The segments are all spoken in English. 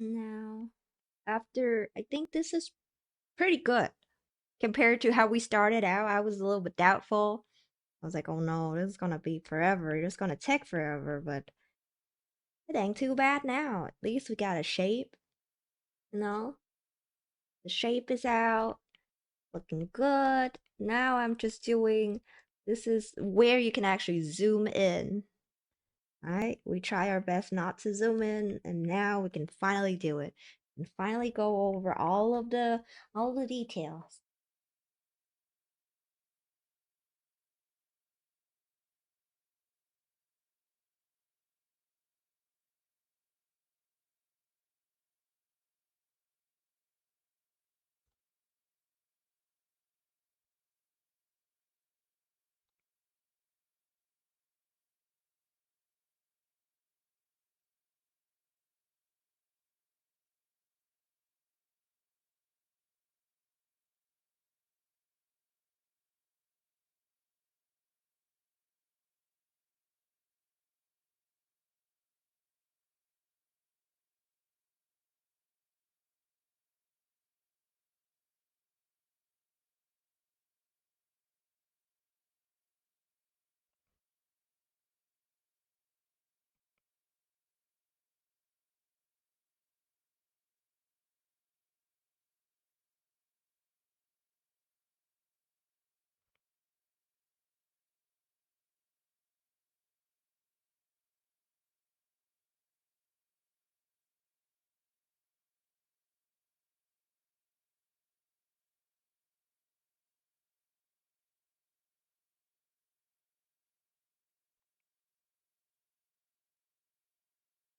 Now, after I think this is pretty good compared to how we started out. I was a little bit doubtful. I was like, oh no, this is gonna be forever. It's gonna take forever, but it ain't too bad now. At least we got a shape, you know? The shape is out, looking good. Now I'm just doing this is where you can actually zoom in. Alright? We try our best not to zoom in, and now we can finally do it. And finally go over all the details.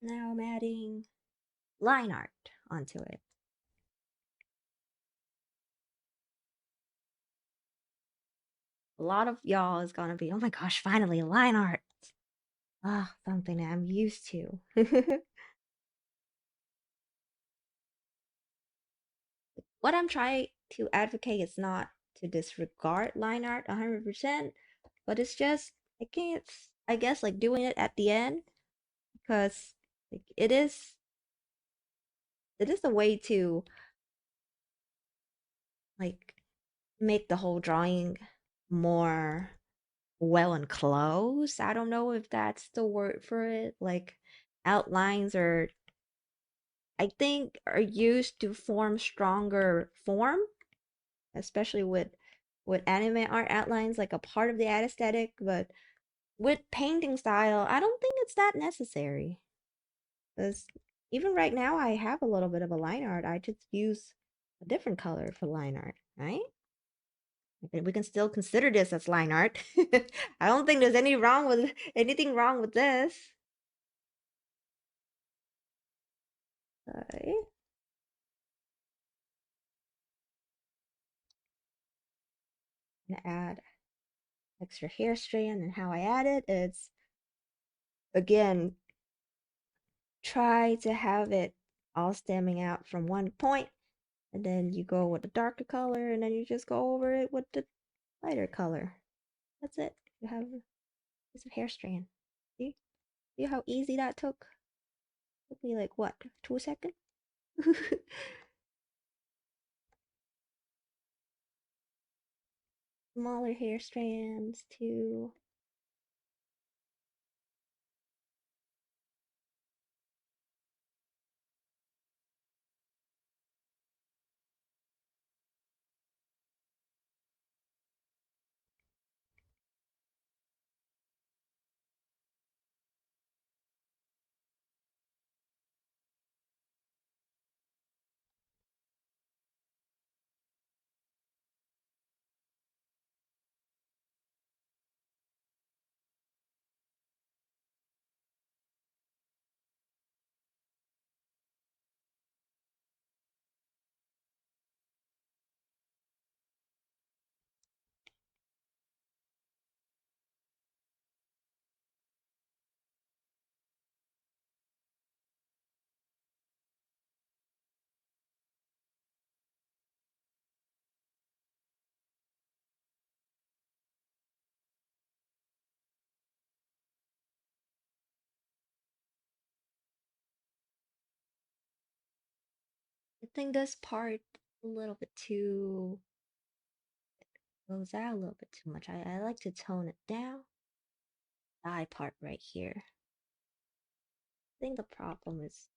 Now I'm adding line art onto it. A lot of y'all is gonna be, oh my gosh, finally line art. Ah, something that I'm used to. What I'm trying to advocate is not to disregard line art 100%, but it's just I guess like doing it at the end because like it is a way to like make the whole drawing more well enclosed. I don't know if that's the word for it. Like outlines are I think are used to form stronger form, especially with anime art outlines like a part of the aesthetic, but with painting style, I don't think it's that necessary. Because even right now I have a little bit of a line art. I just use a different color for line art, right? We can still consider this as line art. I don't think there's anything wrong with this. Okay. I'm gonna add extra hair strand, and how I add it is again try to have it all stemming out from one point, and then you go with the darker color, and then you just go over it with the lighter color. That's it. You have a piece of hair strand. See? See how easy that took? Took me like what, 2 seconds? Smaller hair strands too. think this part a little bit too goes out a little bit too much. I like to tone it down. The eye part right here. I think the problem is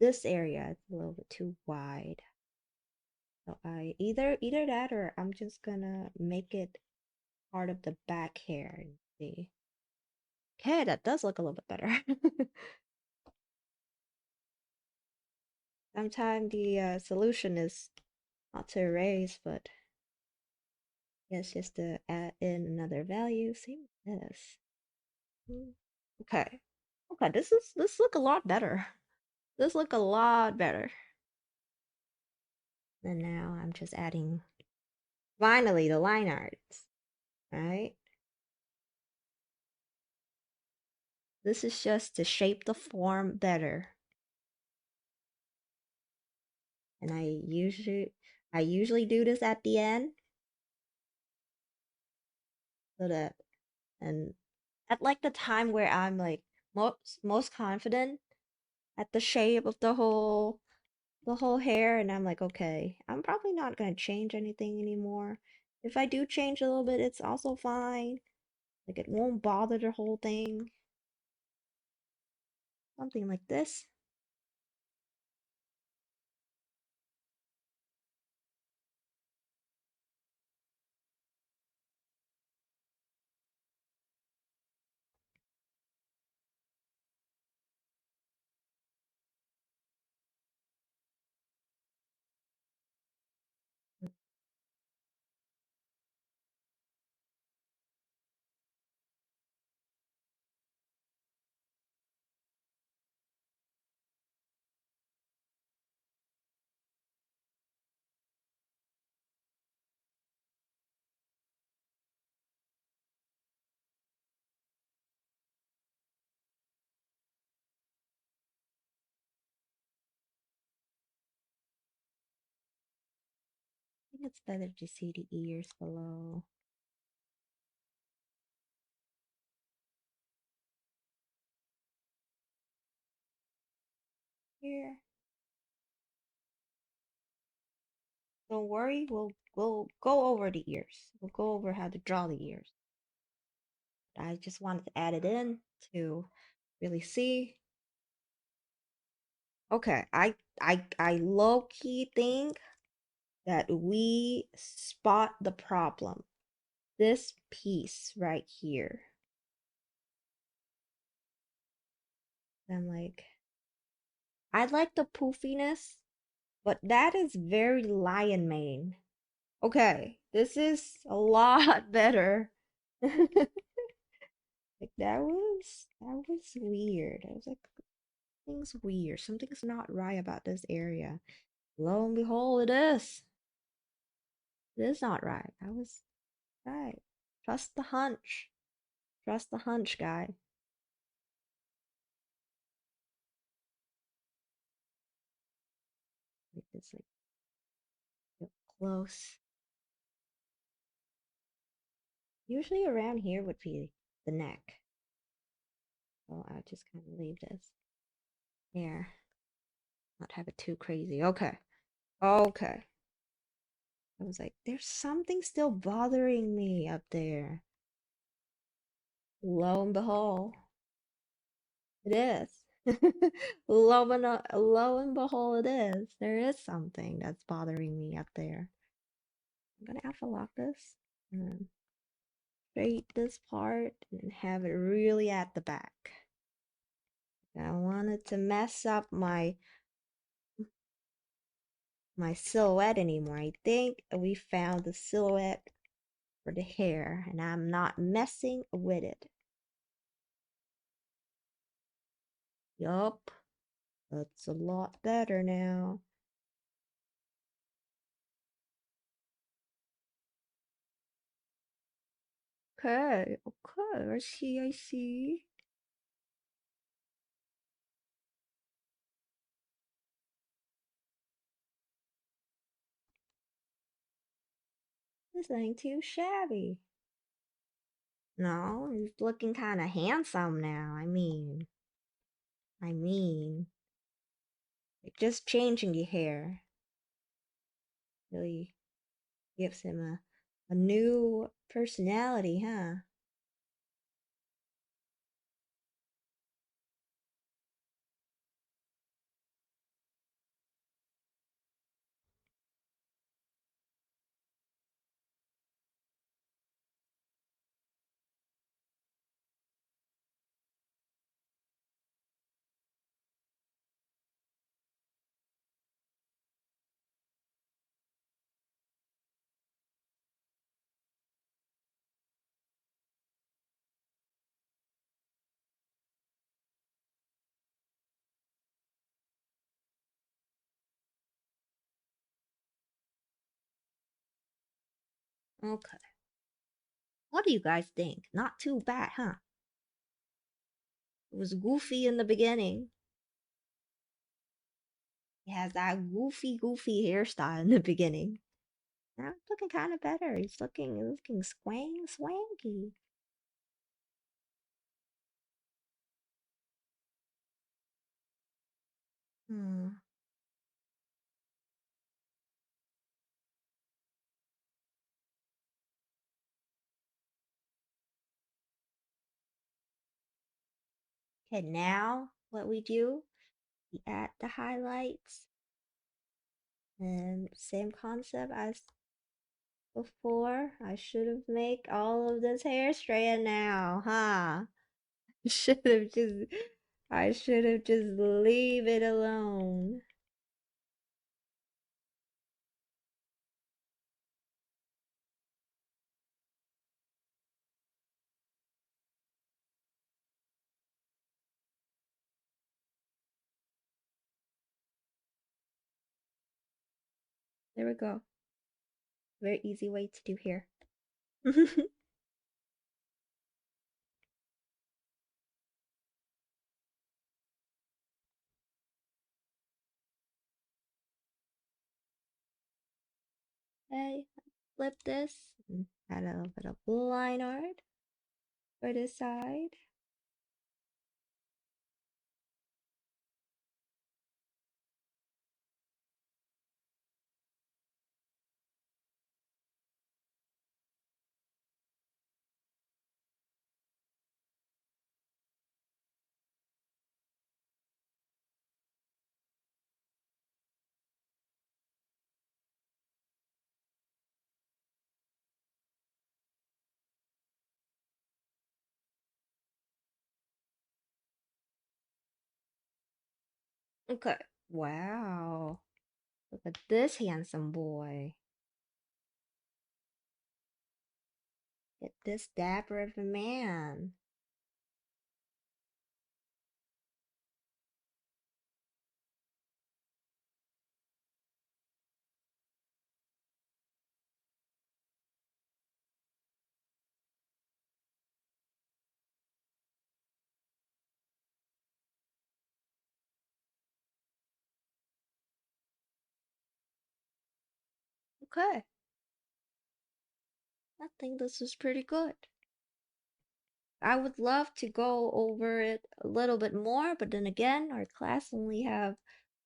this area is a little bit too wide. So I either that or I'm just gonna make it part of the back hair and see. Okay, that does look a little bit better. Sometimes the solution is not to erase, but yes, just to add in another value. Same with this. Okay. Okay, this look a lot better. This look a lot better. And now I'm just adding finally the line arts. Right? This is just to shape the form better. And I usually do this at the end so that and at like the time where I'm like most confident at the shape of the whole hair and I'm like, okay, I'm probably not gonna change anything anymore. If I do change a little bit, it's also fine. Like it won't bother the whole thing. Something like this. I think it's better to see the ears below. Here. Don't worry, we'll go over the ears. We'll go over how to draw the ears. I just wanted to add it in to really see. Okay, I low key think that we spot the problem. This piece right here. I'm like, I like the poofiness, but that is very lion mane. Okay, this is a lot better. Like that was weird. I was like, things weird. Something's not right about this area. Lo and behold, it is. It is not right. I was right. Trust the hunch. Trust the hunch, guy. Like this, like get close. Usually around here would be the neck. So I'll just kind of leave this there. Not have it too crazy. Okay. Okay. I was like, there's something still bothering me up there. Lo and behold, it is. Lo and behold, it is. There is something that's bothering me up there. I'm gonna have to lock this and straight this part and have it really at the back. I don't want it to mess up my silhouette anymore. I think we found the silhouette for the hair and I'm not messing with it. Yup, that's a lot better now. Okay, okay, I see. This ain't too shabby. No, he's looking kind of handsome now. I mean, like just changing your hair. Really gives him a new personality, huh? Okay. What do you guys think? Not too bad, huh? It was goofy in the beginning. He has that goofy hairstyle in the beginning. Now it's looking kind of better. He's looking swanky. Hmm. Okay, now what we do, we add the highlights and same concept as before. I should have made all of this hair straight now, huh? Should have just I should have just leave it alone. There we go. Very easy way to do here. Okay, flip this and add a little bit of line art for this side. Okay. Wow. Look at this handsome boy. Get this dapper of a man. Okay. I think this is pretty good. I would love to go over it a little bit more, but then again, our class only have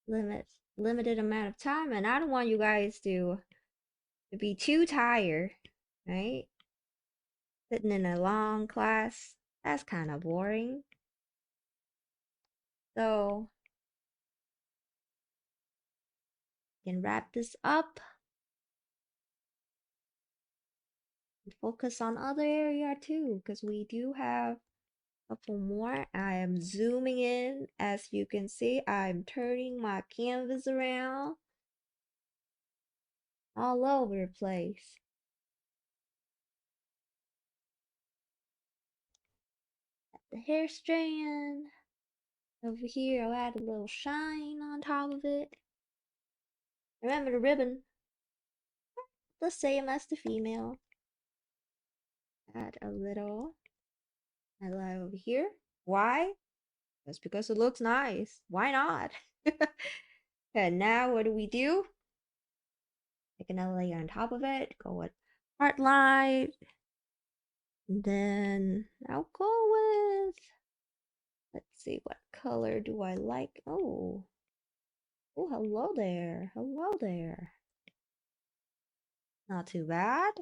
limited amount of time, and I don't want you guys to be too tired, right? Sitting in a long class, that's kind of boring. So, we can wrap this up and focus on other area too, because we do have a couple more. I am zooming in. As you can see, I'm turning my canvas around all over the place. The hair strand. Over here, I'll add a little shine on top of it. Remember the ribbon, the same as the female. Add a little highlight over here. Why? Just because it looks nice. Why not? And now what do we do? Take another layer on top of it. Go with heart light. And then I'll go with, let's see, what color do I like? Oh, oh, hello there. Hello there. Not too bad.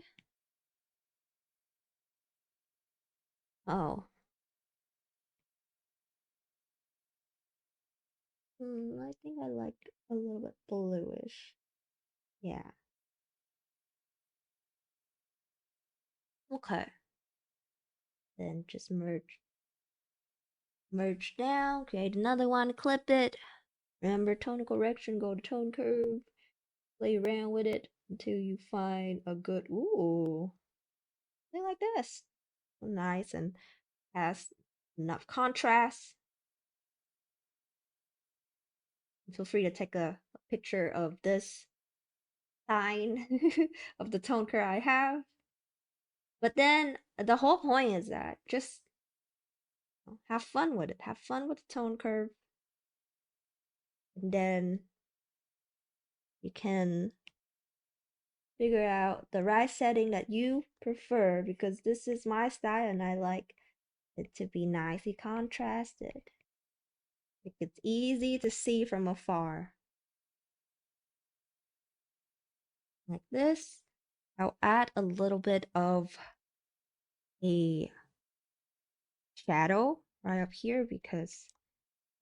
Oh, I think I like a little bit bluish. Yeah. Okay. Then just merge down, create another one, clip it. Remember tone correction, go to tone curve, play around with it until you find a good, ooh, thing like this. Nice and has enough contrast. Feel free to take a picture of this sign of the tone curve I have. But then the whole point is that just have fun with it. Have fun with the tone curve. And then you can figure out the right setting that you prefer because this is my style and I like it to be nicely contrasted. Like it's easy to see from afar. Like this. I'll add a little bit of a shadow right up here because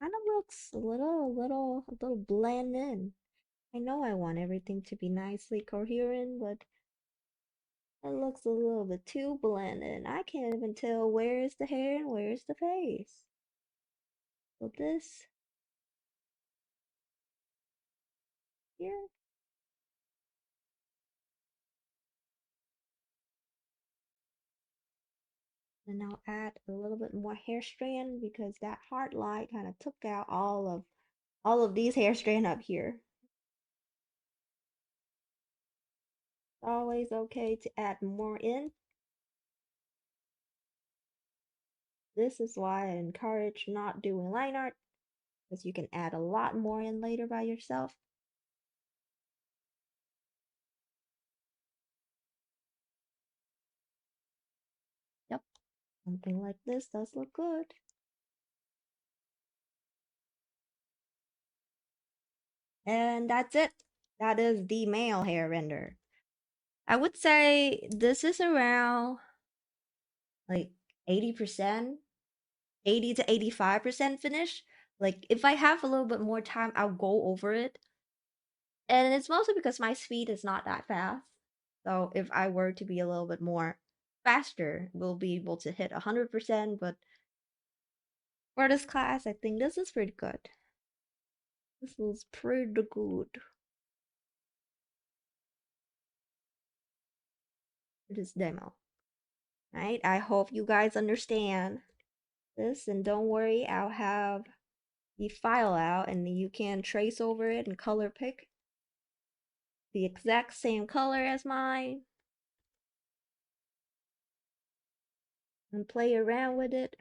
kind of looks a little blend in. I know I want everything to be nicely coherent, but it looks a little bit too blended. I can't even tell where is the hair and where is the face. So this here, and I'll add a little bit more hair strand because that hard light kind of took out all of these hair strand up here. Always okay to add more in. This is why I encourage not doing line art because you can add a lot more in later by yourself. Yep, something like this does look good. And that's it. That is the male hair render. I would say this is around like 80%, 80 to 85% finished. Like if I have a little bit more time, I'll go over it. And it's mostly because my speed is not that fast. So if I were to be a little bit more faster, we'll be able to hit 100%. But for this class, I think this is pretty good. This is pretty good. For this demo. Right? I hope you guys understand this and don't worry, I'll have the file out and you can trace over it and color pick the exact same color as mine and play around with it.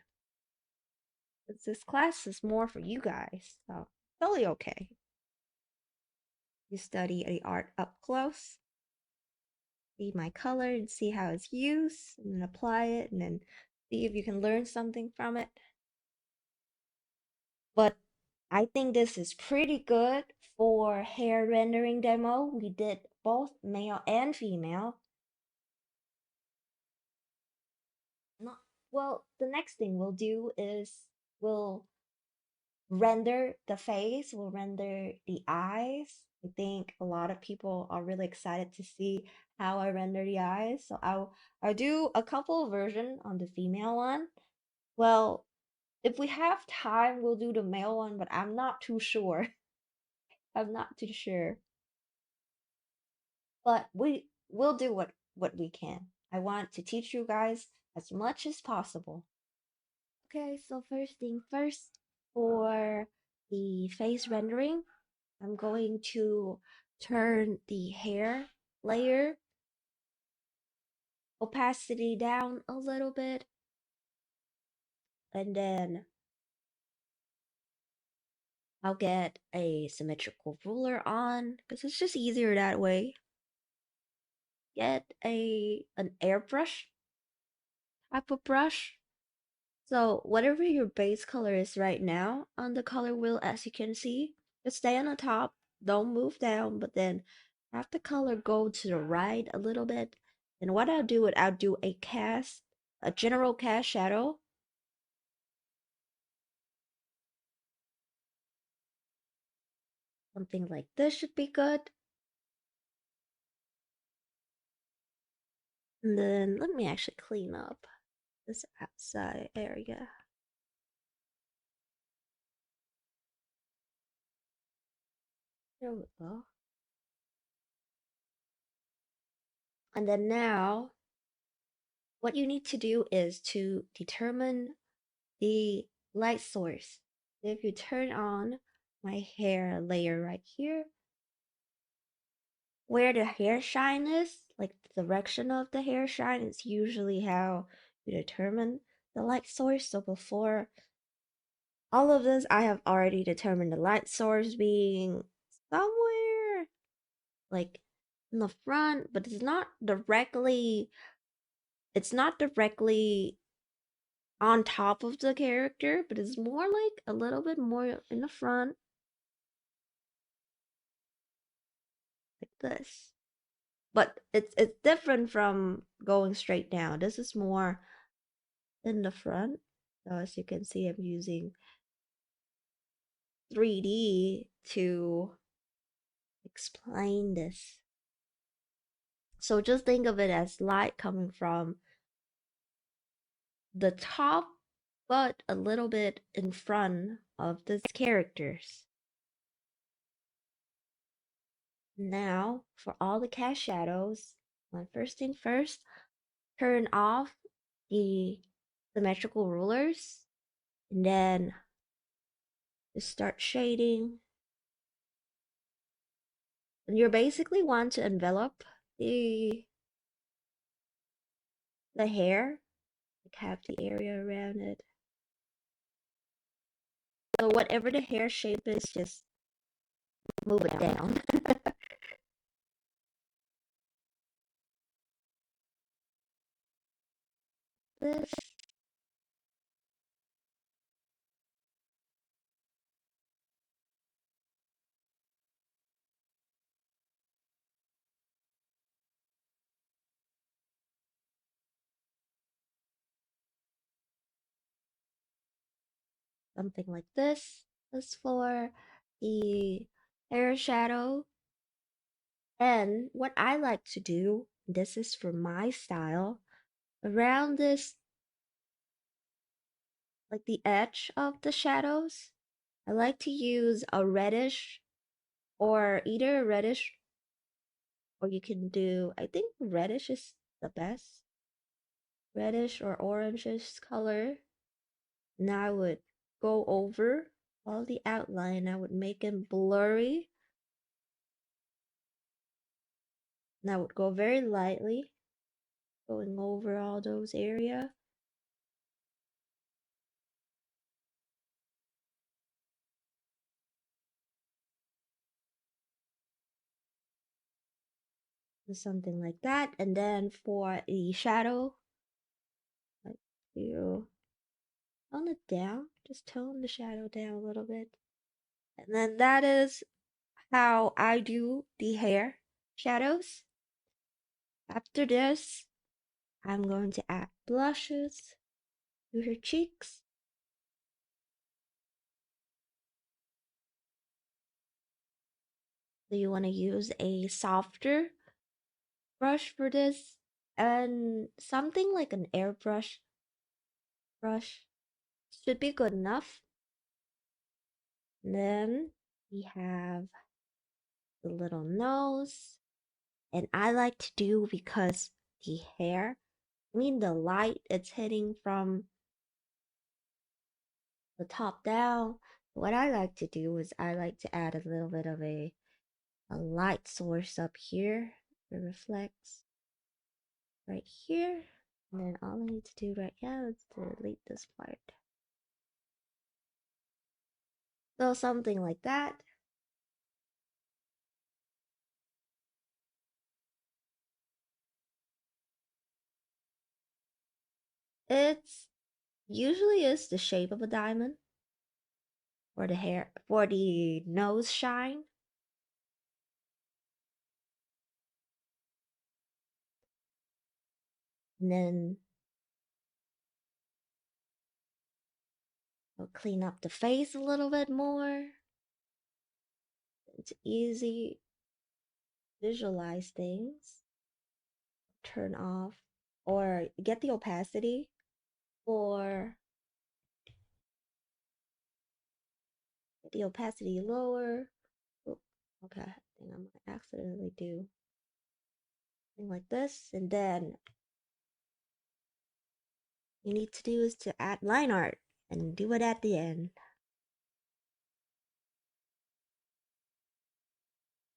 This class is more for you guys, so totally okay. You study the art up close, see my color and see how it's used, and then apply it, and then see if you can learn something from it. But I think this is pretty good for hair rendering demo. We did both male and female. Not well, the next thing we'll do is we'll render the face, we'll render the eyes. I think a lot of people are really excited to see how I render the eyes. So I'll do a couple version on the female one. Well, if we have time, we'll do the male one, but I'm not too sure. I'm not too sure. But will do what we can. I want to teach you guys as much as possible. Okay, so first thing first, for the face rendering, I'm going to turn the hair layer opacity down a little bit, and then I'll get a symmetrical ruler on because it's just easier that way. Get an airbrush type of brush. So whatever your base color is right now on the color wheel, as you can see, just stay on the top, don't move down, but then Have the color go to the right a little bit. And what I'll do is I'll do a general cast shadow. Something like this should be good. And then let me actually clean up this outside area. There we go. And then now, what you need to do is to determine the light source. If you turn on my hair layer right here, where the hair shine is, like the direction of the hair shine, is usually how you determine the light source. So before all of this, I have already determined the light source being somewhere like in the front, but it's not directly on top of the character, but it's more like a little bit more in the front, like this. But it's different from going straight down. This is more in the front. So as you can see, I'm using 3D to explain this. So just think of it as light coming from the top, but a little bit in front of the characters. Now, for all the cast shadows, first thing first, turn off the symmetrical rulers, and then just start shading. And you basically want to envelop the hair, like have the area around it. So whatever the hair shape is, just move it down. This something like this is for the hair shadow. And what I like to do, this is for my style, around this, like the edge of the shadows, I like to use a reddish or either a reddish or you can do, I think reddish is the best. Reddish or orangish color. Now I would go over all the outline. I would make them blurry. And I would go very lightly, going over all those areas. Something like that. And then for the shadow, like you tone it down, just tone the shadow down a little bit. And then that is how I do the hair shadows. After this, I'm going to add blushes to her cheeks. So you want to use a softer brush for this and something like an airbrush brush should be good enough. And then we have the little nose. And I like to do because the hair, the light it's hitting from the top down. What I like to do is I like to add a little bit of a light source up here that reflects right here. And then all I need to do right now is delete this part. So something like that. It's usually is the shape of a diamond for the hair, for the nose shine. And then I'll clean up the face a little bit more. It's easy to visualize things. Turn off or get the opacity, or get the opacity lower. Oh, okay, I think I might accidentally do something like this. And then you need to do is to add line art and do it at the end.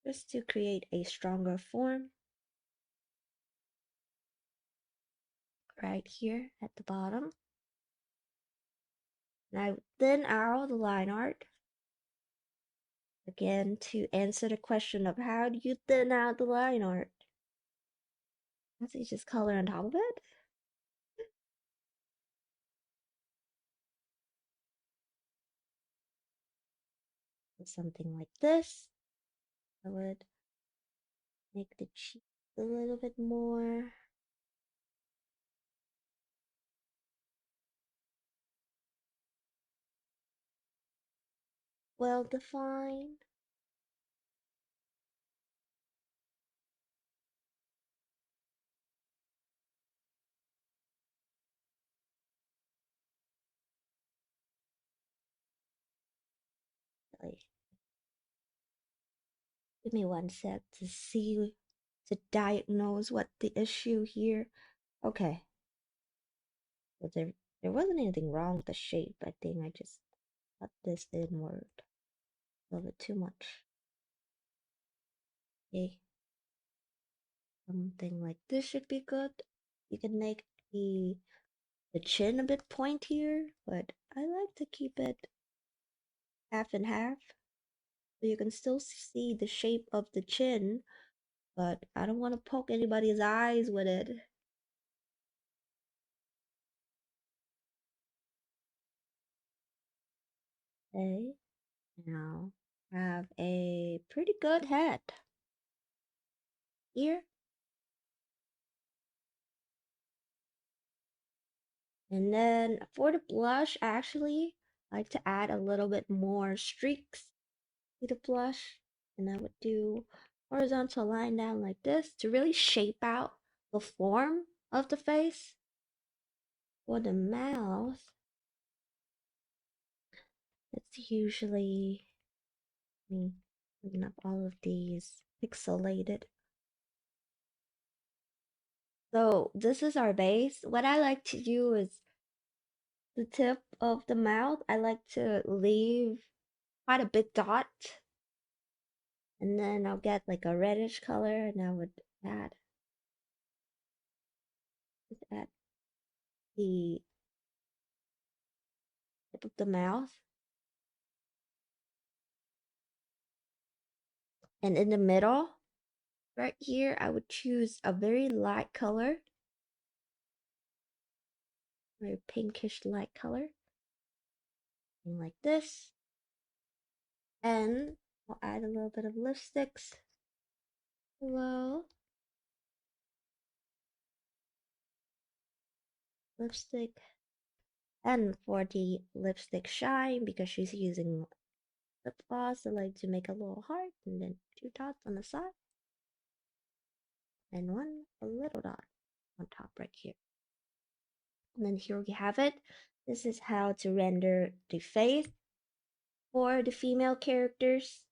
Just to create a stronger form. Right here at the bottom. And I then arrow the line art. Again, to answer the question of how do you thin out the line art? I see just color on top of it. Something like this. I would make the cheeks a little bit more well defined. Like, give me one sec to see, to diagnose what the issue here. Okay. But there wasn't anything wrong with the shape. I think I just cut this inward a little bit too much. Okay. Something like this should be good. You can make the chin a bit pointier, but I like to keep it half and half. So you can still see the shape of the chin, but I don't want to poke anybody's eyes with it. Okay, now I have a pretty good head here. And then for the blush, actually, I like to add a little bit more streaks to the blush. And I would do horizontal line down like this to really shape out the form of the face. For the mouth, it's usually me clean up all of these pixelated. So this is our base. What I like to do is the tip of the mouth. I like to leave quite a big dot. And then I'll get like a reddish color and I would add at the tip of the mouth. And in the middle, right here, I would choose a very light color. Very pinkish light color. Something like this. And I'll add a little bit of lipsticks below. Lipstick. And for the lipstick shine, because she's using lip gloss, I like to make a little heart and then 2 dots on the side. And a little dot on top right here. And then here we have it. This is how to render the face for the female characters.